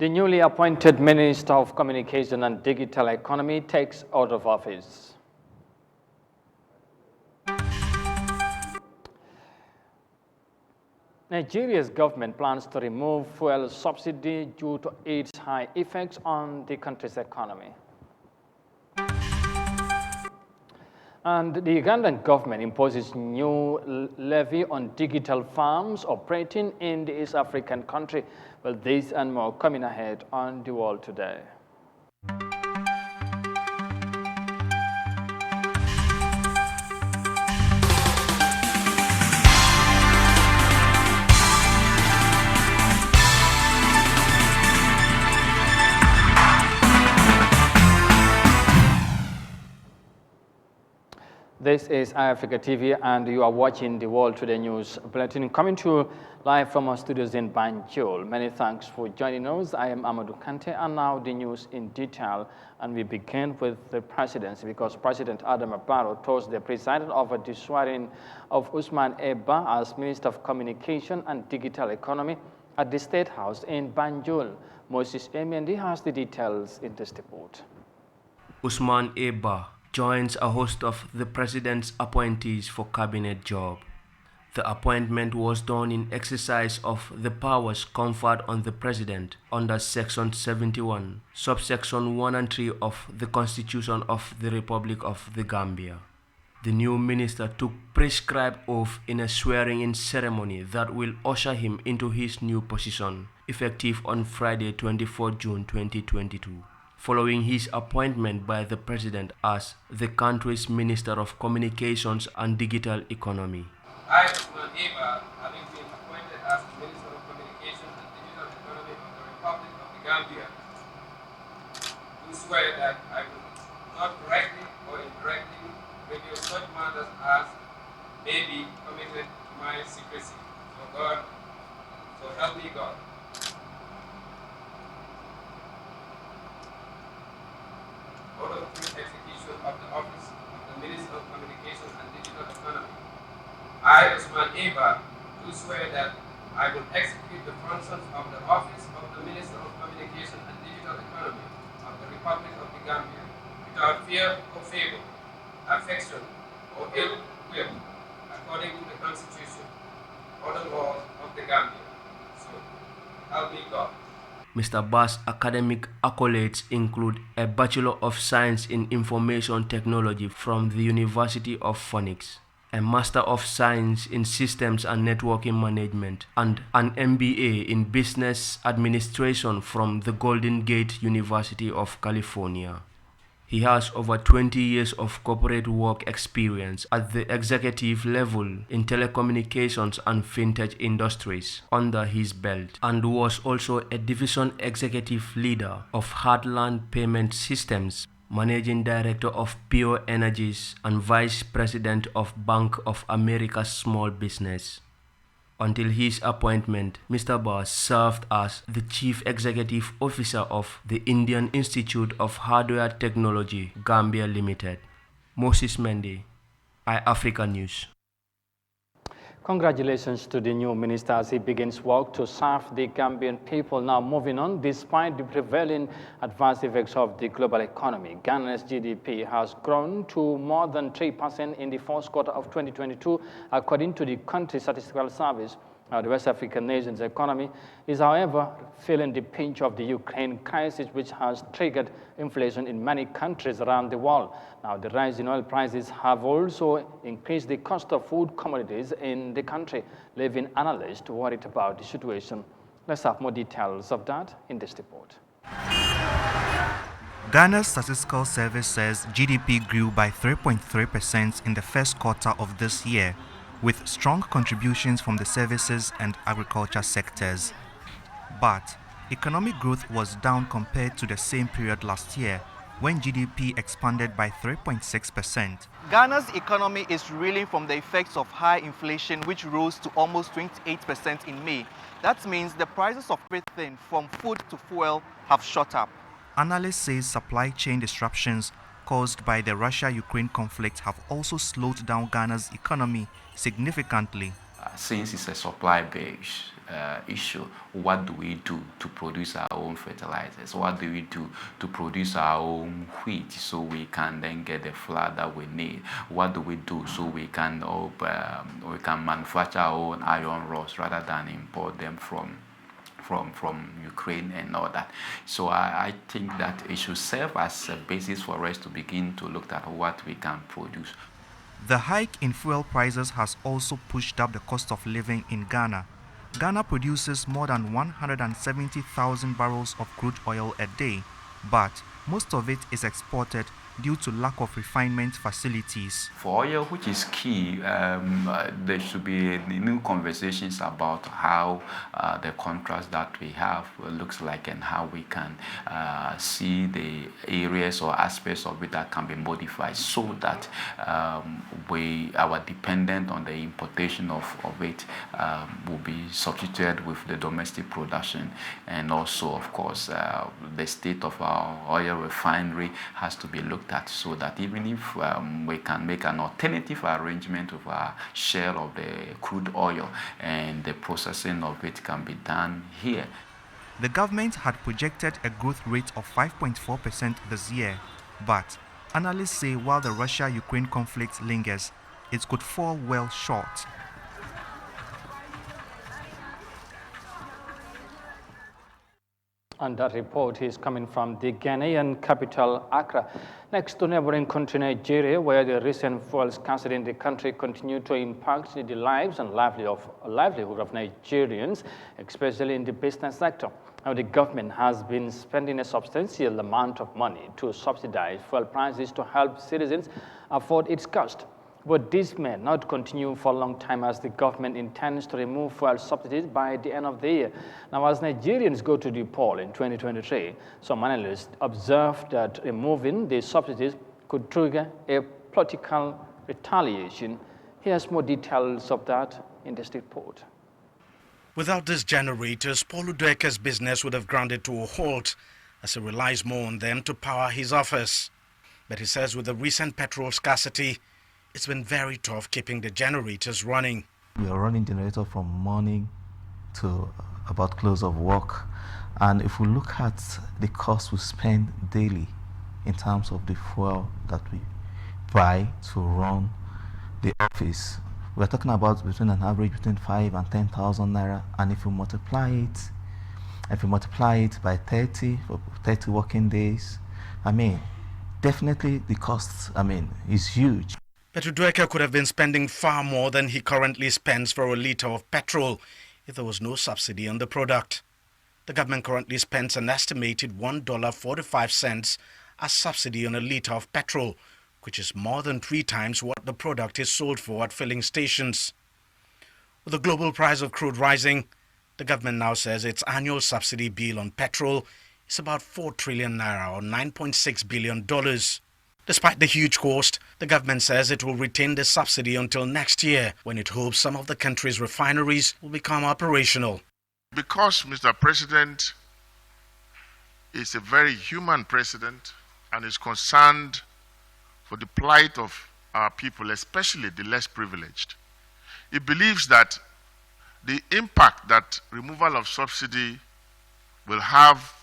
The newly appointed Minister of Communication and Digital Economy takes out of office. Nigeria's government plans to remove fuel subsidy due to its high effects on the country's economy. And the Ugandan government imposes new levy on digital firms operating in the East African country. Well, this and more coming ahead on The World Today. This is Eyeafrica TV, and you are watching the World Today News Bulletin, coming to you live from our studios in Banjul. Many thanks for joining us. I am Amadou Kante, and now the news in detail. And we begin with the presidency, because President Adama Barrow Thursday presided over the swearing of Usman Eba as Minister of Communication and Digital Economy at the State House in Banjul. Moses Emendi has the details in this report. Usman Eba joins a host of the president's appointees for cabinet job. The appointment was done in exercise of the powers conferred on the president under Section 71, subsection 1 and 3 of the Constitution of the Republic of the Gambia. The new minister took prescribed oath in a swearing-in ceremony that will usher him into his new position, effective on Friday, 24 June 2022. Following his appointment by the president as the country's Minister of Communications and Digital Economy. I, Usman Eba, having been appointed as the Minister of Communications and Digital Economy of the Republic of the Gambia, do swear that I will not directly or indirectly reveal such matters as may be committed to my secrecy. So help me God. Out of the execution of the office of the Minister of Communications and Digital Economy, I, Usman Eba, do swear that I will execute the functions of the office of the Minister of Communication and Digital Economy of the Republic of the Gambia without fear or favor, affection or ill will, according to the Constitution or the laws of the Gambia. So, help me God. Mr. Ba's academic accolades include a Bachelor of Science in Information Technology from the University of Phoenix, a Master of Science in Systems and Networking Management, and an MBA in Business Administration from the Golden Gate University of California. He has over 20 years of corporate work experience at the executive level in telecommunications and fintech industries under his belt, and was also a division executive leader of Heartland Payment Systems, managing director of Pure Energies, and vice president of Bank of America Small Business. Until his appointment, Mr. Ba served as the Chief Executive Officer of the Indian Institute of Hardware Technology, Gambia Limited. Moses Mendy, Eyeafrica News. Congratulations to the new minister as he begins work to serve the Gambian people. Now moving on, despite the prevailing adverse effects of the global economy, Ghana's GDP has grown to more than 3% in the first quarter of 2022, according to the country's Statistical Service. The West African nation's economy is, however, feeling the pinch of the Ukraine crisis, which has triggered inflation in many countries around the world. Now, the rise in oil prices have also increased the cost of food commodities in the country, leaving analysts worried about the situation. Let's have more details of that in this report. Ghana's Statistical Service says GDP grew by 3.3% in the first quarter of this year, with strong contributions from the services and agriculture sectors. But economic growth was down compared to the same period last year, when GDP expanded by 3.6%. Ghana's economy is reeling from the effects of high inflation, which rose to almost 28% in May. That means the prices of everything from food to fuel have shot up. Analysts say supply chain disruptions caused by the Russia-Ukraine conflict have also slowed down Ghana's economy significantly. Since it's a supply base, issue. What do we do to produce our own fertilizers? What do we do to produce our own wheat so we can then get the flour that we need? What do we do so we can manufacture our own iron rods rather than import them from Ukraine and all that? So I think that it should serve as a basis for us to begin to look at what we can produce. The hike in fuel prices has also pushed up the cost of living in Ghana. Ghana produces more than 170,000 barrels of crude oil a day, but most of it is exported due to lack of refinement facilities. For oil, which is key, there should be new conversations about how the contracts that we have looks like and how we can see the areas or aspects of it that can be modified so that our dependence on the importation of it will be substituted with the domestic production. And also, of course, the state of our oil refinery has to be looked at so that even if we can make an alternative arrangement of our share of the crude oil and the processing of it can be done here. The government had projected a growth rate of 5.4% this year, but analysts say while the Russia-Ukraine conflict lingers, it could fall well short. And that report is coming from the Ghanaian capital, Accra. Next to neighboring country Nigeria, where the recent fuel scarcity in the country continued to impact the lives and livelihood of Nigerians, especially in the business sector. Now, the government has been spending a substantial amount of money to subsidize fuel prices to help citizens afford its cost. But this may not continue for a long time as the government intends to remove fuel subsidies by the end of the year. Now, as Nigerians go to the poll in 2023, some analysts observed that removing the subsidies could trigger a political retaliation. Here's more details of that in this report. Without these generators, Paul Udoeka's business would have grounded to a halt as he relies more on them to power his office. But he says with the recent petrol scarcity, it's been very tough keeping the generators running. We are running generator from morning to about close of work. And if we look at the cost we spend daily in terms of the fuel that we buy to run the office, we're talking about between an average between 5,000 and 10,000 naira. And if you multiply it by 30 for 30 working days, definitely the cost, is huge. But Udoeka could have been spending far more than he currently spends for a litre of petrol if there was no subsidy on the product. The government currently spends an estimated $1.45 as subsidy on a litre of petrol, which is more than 3 times what the product is sold for at filling stations. With the global price of crude rising, the government now says its annual subsidy bill on petrol is about 4 trillion naira or $9.6 billion. Despite the huge cost, the government says it will retain the subsidy until next year, when it hopes some of the country's refineries will become operational. Because Mr. President is a very human president and is concerned for the plight of our people, especially the less privileged, he believes that the impact that removal of subsidy will have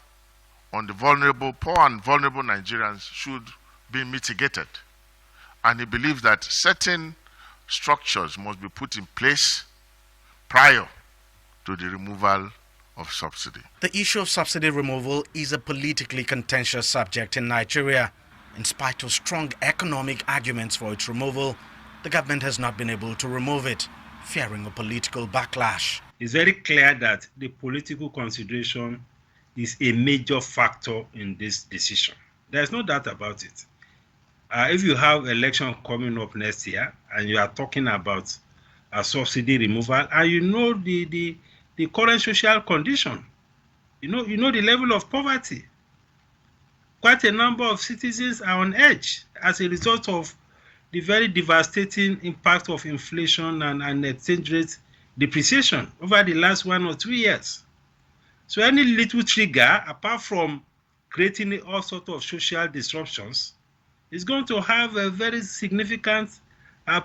on the vulnerable, poor and vulnerable Nigerians should be mitigated. And he believes that certain structures must be put in place prior to the removal of subsidy. The issue of subsidy removal is a politically contentious subject in Nigeria. In spite of strong economic arguments for its removal, the government has not been able to remove it, fearing a political backlash. It's very clear that the political consideration is a major factor in this decision. There's no doubt about it. If you have election coming up next year and you are talking about a subsidy removal, and you know the current social condition, you know the level of poverty, quite a number of citizens are on edge as a result of the very devastating impact of inflation and exchange rate depreciation over the last 1 or 2 years. So any little trigger, apart from creating all sorts of social disruptions, is going to have a very significant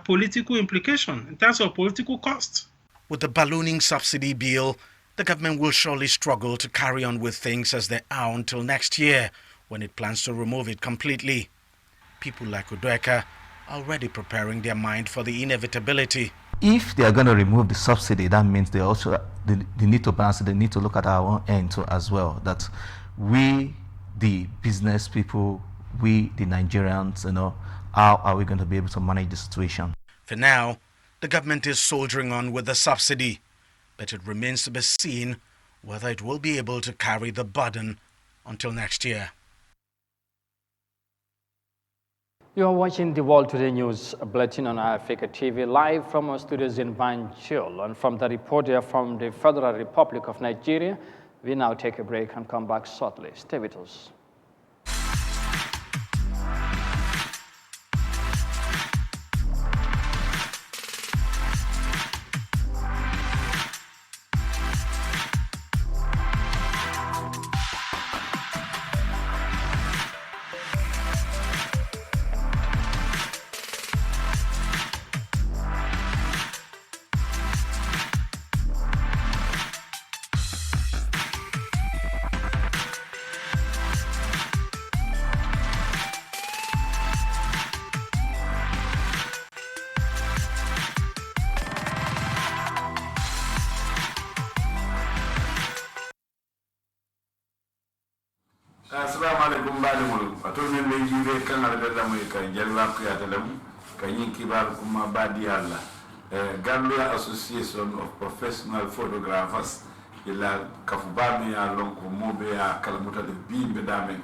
political implication in terms of political cost. With the ballooning subsidy bill, the government will surely struggle to carry on with things as they are until next year, when it plans to remove it completely. People like Udweka are already preparing their mind for the inevitability. If they are going to remove the subsidy, that means they need to balance it. They need to look at our own end too as well. That we, the business people, we, the Nigerians, how are we going to be able to manage the situation? For now, the government is soldiering on with the subsidy, but it remains to be seen whether it will be able to carry the burden until next year. You are watching the World Today News Bulletin on Eyeafrica TV, live from our studios in Banjul. And from the reporter from the Federal Republic of Nigeria, we now take a break and come back shortly. Stay with us. Assalamualaikum balimul atone le jibe kanal be lamoy ka jalla ko yatalam kanyi kibar kuma badi alla Gambia Association of Professional Photographers ila kafubami ya lonko mobe ya kalamuta de bimbe dame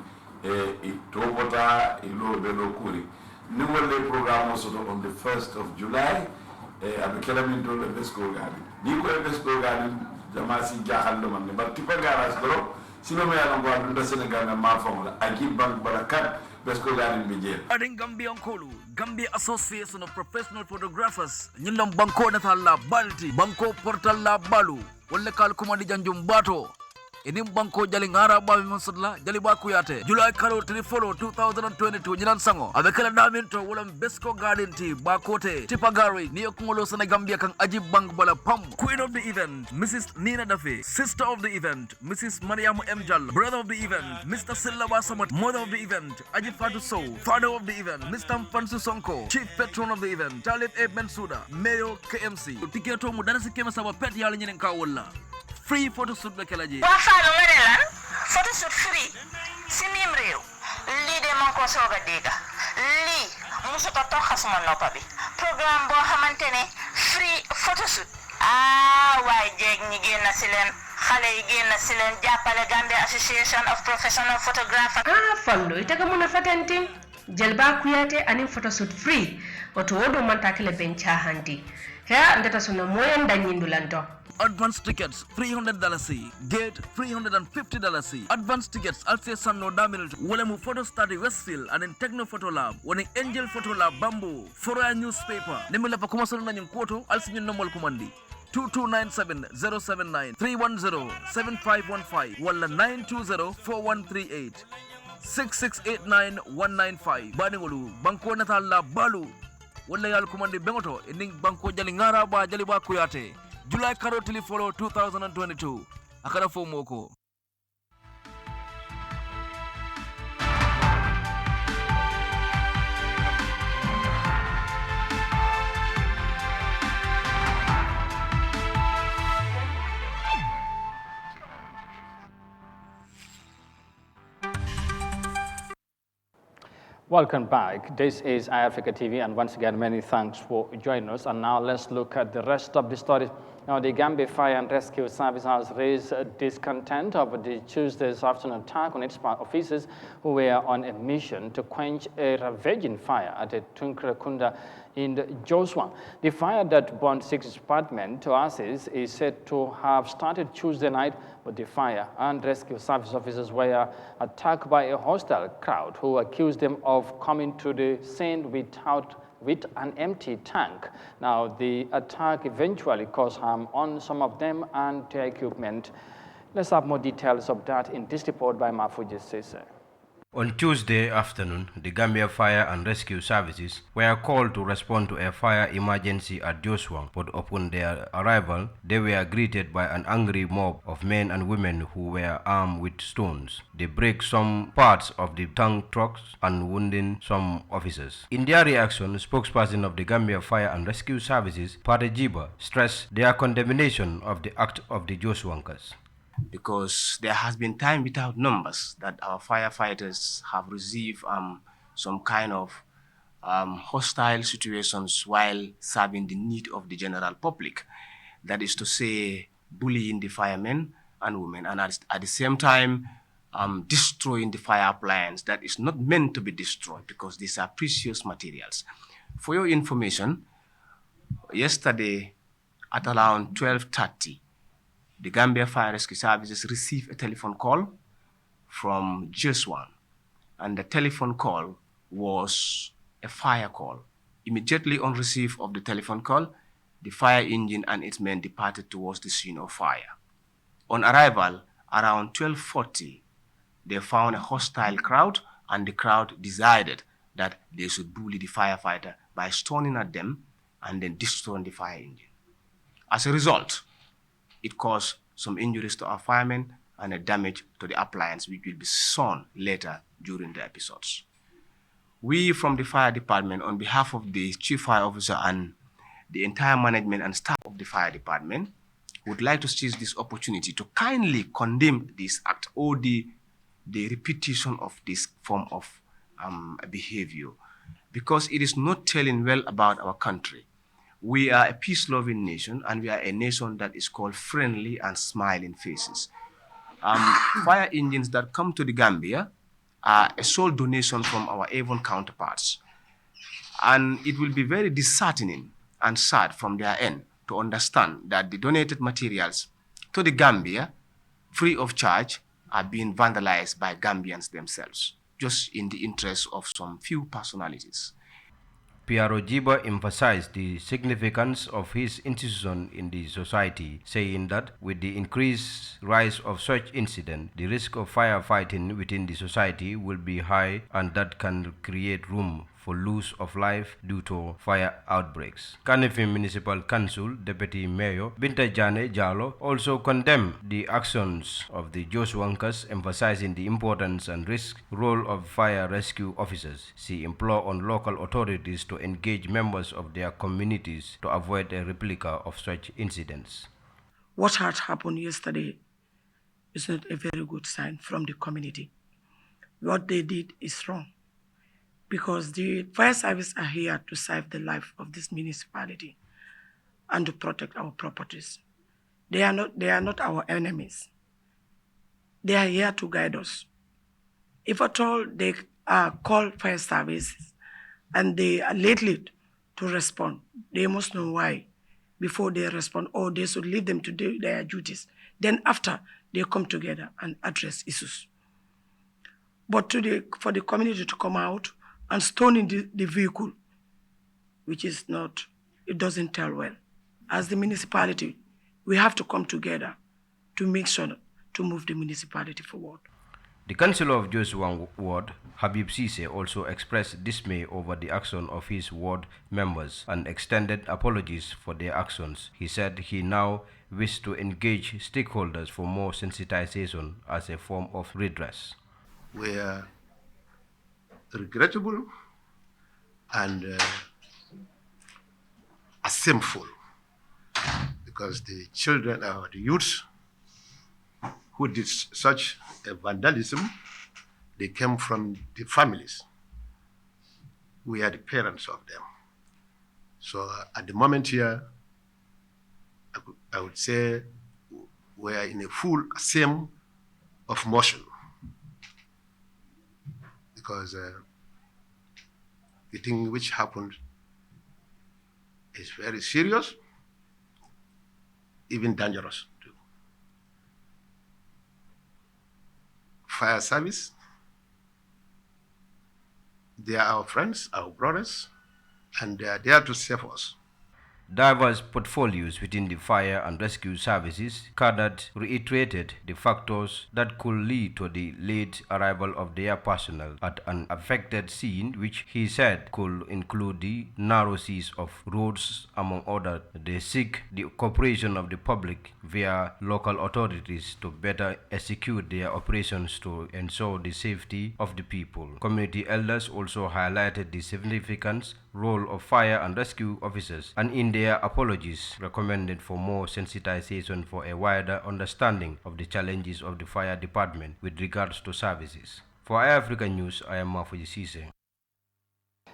itobota ilo be lokuri ni wolle programme so on the 1st of July abekelamin do le besko gadi ni ko besko gadi jamasi jahal do man ba tipa garage do sino me yalongo adunda Senegal na mafamula agi bank barakat besko garin bijel adin Gambia onkolu Gambia Association of Professional Photographers nyindam banko natalla balti banko portal la balu wala kal kumandi janjum bato enim banko Wellingara babi monsodla jali bakuyate July kalo 2022 jinan sango abekala daminto wolam besko garden ti bakote tipagari niyo kungolo sana Gambia kan ajib bank bala pam. Queen of the event Mrs. Nina Dafe, sister of the event Mrs. Mariam M. Jall, brother of the event Mr. Silla Basamat, mother of the event Ajib Fatu Sow, father of the event Mr. Mfansu Sonko, chief patron of the event Talit A. Bensouda, mayor KMC tiketo mu darasi kema saba pet yalla ñenen ka wala free photo shoot la kala ji wa faalu ngene lan photo shoot free si mim rew li de man ko soga dega li musu ko toxas mo nopa bi programme bo xamantene free photo shoot way jeg ñi genn ci len xalé yi genn ci len jappalé Gambia Association of Professional Photographers fallo itaga muna fatenti jelba kuyate anin photo shoot free oto wodo man takele bencha handi ha ndata sona moyen danyindulanto. Advance tickets $300, gate $350. Advance tickets also sanno daminal wala mu photo study Westfield and in Techno Photo Lab, wani Angel Photo Lab Bamboo, Foroya newspaper. Nemela pa kuma sonu nanyang kwoto alsi nyo nomol kumandi 2297-079 310-7515 wala 920-4138 6689-195 Baningolu Banko Natal La Balu wala yal kumandi bengoto ending Banko Wellingara ba jali ba kuyate July karo follow 2022 akara fo moko. Welcome back. This is Eyeafrica TV, and once again, many thanks for joining us. And now let's look at the rest of the story. Now, the Gambia Fire and Rescue Service has raised discontent over the Tuesday's afternoon attack on its officers who were on a mission to quench a ravaging fire at a Tunkrakunda in Joshua. The fire that burned 6 apartments to ashes is said to have started Tuesday night, but the fire and rescue service officers were attacked by a hostile crowd who accused them of coming to the scene with an empty tank. Now, the attack eventually caused harm on some of them and their equipment. Let's have more details of that in this report by Mafuji Sese. On Tuesday afternoon, the Gambia Fire and Rescue Services were called to respond to a fire emergency at Joswang, but upon their arrival, they were greeted by an angry mob of men and women who were armed with stones. They break some parts of the tank trucks and wounding some officers. In their reaction, spokesperson of the Gambia Fire and Rescue Services, Pate Jiba, stressed their condemnation of the act of the Joswankers. Because there has been time without numbers that our firefighters have received some kind of hostile situations while serving the need of the general public. That is to say, bullying the firemen and women, and at the same time, destroying the fire appliance that is not meant to be destroyed because these are precious materials. For your information, yesterday at around 12:30, the Gambia Fire Rescue Services received a telephone call from Joswang, and the telephone call was a fire call. Immediately on receipt of the telephone call, the fire engine and its men departed towards the scene of fire. On arrival, around 12:40, they found a hostile crowd, and the crowd decided that they should bully the firefighter by stoning at them and then destroying the fire engine. As a result, it caused some injuries to our firemen and a damage to the appliance, which will be shown later during the episodes. We from the fire department, on behalf of the chief fire officer and the entire management and staff of the fire department, would like to seize this opportunity to kindly condemn this act or the repetition of this form of behavior, because it is not telling well about our country. We are a peace-loving nation, and we are a nation that is called friendly and smiling faces. Fire engines that come to the Gambia are a sole donation from our Avon counterparts. And it will be very disheartening and sad from their end to understand that the donated materials to the Gambia, free of charge, are being vandalized by Gambians themselves, just in the interest of some few personalities. Piero Jiba emphasized the significance of his institution in the society, saying that with the increased rise of such incidents, the risk of firefighting within the society will be high, and that can create room for loss of life due to fire outbreaks. Kanifing Municipal Council Deputy Mayor Binta Jane Jallo also condemned the actions of the Joswankers, emphasizing the importance and risk role of fire rescue officers. She implored on local authorities to engage members of their communities to avoid a replica of such incidents. What had happened yesterday is not a very good sign from the community. What they did is wrong, because the fire service are here to save the life of this municipality and to protect our properties. They are not our enemies. They are here to guide us. If at all they call fire services and they are late to respond, they must know why before they respond, or they should leave them to do their duties. Then after, they come together and address issues. But for the community to come out and stoning the vehicle, which is not, it doesn't tell well. As the municipality, we have to come together to make sure to move the municipality forward. The councillor of Joswang Ward, Habib Sise, also expressed dismay over the action of his ward members and extended apologies for their actions. He said he now wishes to engage stakeholders for more sensitization as a form of redress. We are regrettable and shameful, because the children or the youths who did such a vandalism, they came from the families. We are the parents of them. So at the moment here, I would say we are in a full same of motion, because the thing which happened is very serious, even dangerous too. Fire service, they are our friends, our brothers, and they are there to save us. diverse portfolios within the fire and rescue services, Cadet reiterated the factors that could lead to the late arrival of their personnel at an affected scene, which he said could include the narrow seas of roads, among others. They seek the cooperation of the public via local authorities to better execute their operations to ensure the safety of the people. Community elders also highlighted the significant role of fire and rescue officers, and in their apologies recommended for more sensitization for a wider understanding of the challenges of the fire department with regards to services. For Eyeafrica News, I am Mafuji Sise.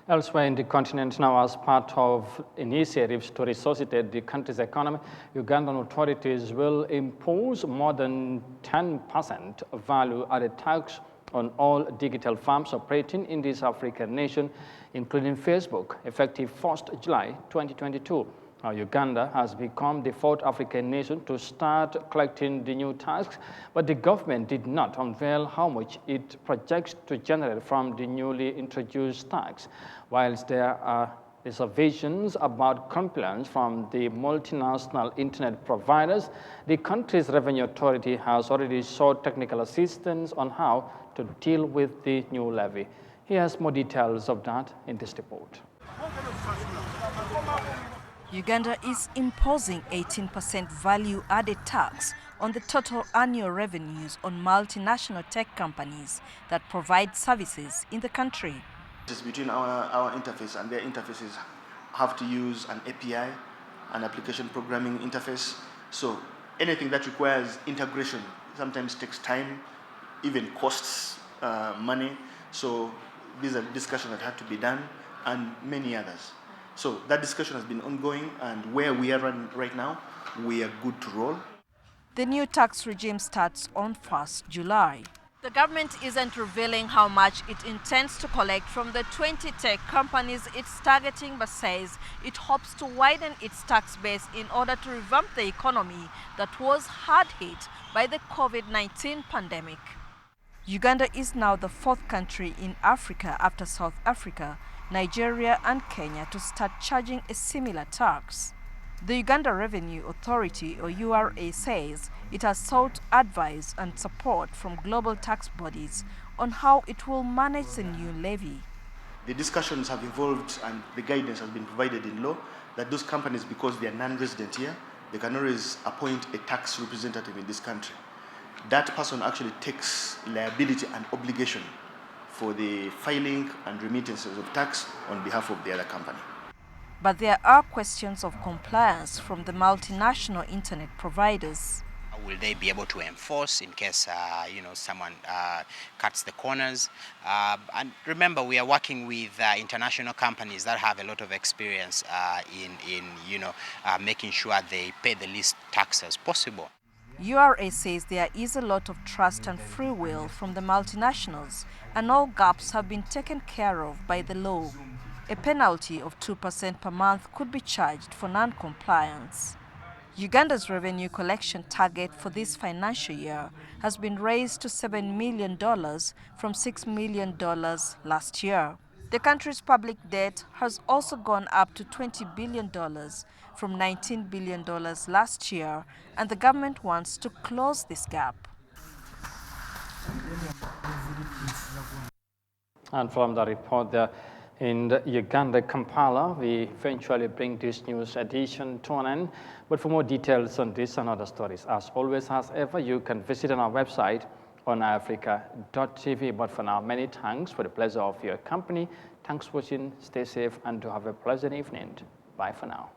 Elsewhere in the continent now, as part of initiatives to resuscitate the country's economy, Ugandan authorities will impose more than 10% value-added tax on all digital firms operating in this African nation, including Facebook, effective 1st July 2022. Now, Uganda has become the fourth African nation to start collecting the new tax, but the government did not unveil how much it projects to generate from the newly introduced tax. Whilst there are reservations about compliance from the multinational internet providers, the country's revenue authority has already sought technical assistance on how to deal with the new levy. He has more details of that in this report. Uganda is imposing 18% value-added tax on the total annual revenues on multinational tech companies that provide services in the country. It's between our interface and their interfaces have to use an API, an application programming interface. So anything that requires integration sometimes takes time, even costs money. So these are discussions that had to be done, and many others. So that discussion has been ongoing, and where we are right now, we are good to roll. The new tax regime starts on 1st July. The government isn't revealing how much it intends to collect from the 20 tech companies it's targeting, but says it hopes to widen its tax base in order to revamp the economy that was hard hit by the COVID-19 pandemic. Uganda is now the fourth country in Africa after South Africa, Nigeria and Kenya to start charging a similar tax. The Uganda Revenue Authority, or URA, says it has sought advice and support from global tax bodies on how it will manage the new levy. The discussions have evolved, and the guidance has been provided in law that those companies, because they are non-resident here, they can always appoint a tax representative in this country. That person actually takes liability and obligation for the filing and remittances of tax on behalf of the other company. But there are questions of compliance from the multinational internet providers. Will they be able to enforce in case someone cuts the corners? And remember, we are working with international companies that have a lot of experience in making sure they pay the least tax as possible. URA says there is a lot of trust and free will from the multinationals, and all gaps have been taken care of by the law. A penalty of 2% per month could be charged for non-compliance. Uganda's revenue collection target for this financial year has been raised to $7 million from $6 million last year. The country's public debt has also gone up to $20 billion from $19 billion last year, and the government wants to close this gap. And from the report there, in Uganda, Kampala, we eventually bring this news edition to an end. But for more details on this and other stories, as always, as ever, you can visit on our website on Eyeafrica.tv. But for now, many thanks for the pleasure of your company. Thanks for watching, stay safe, and to have a pleasant evening. Bye for now.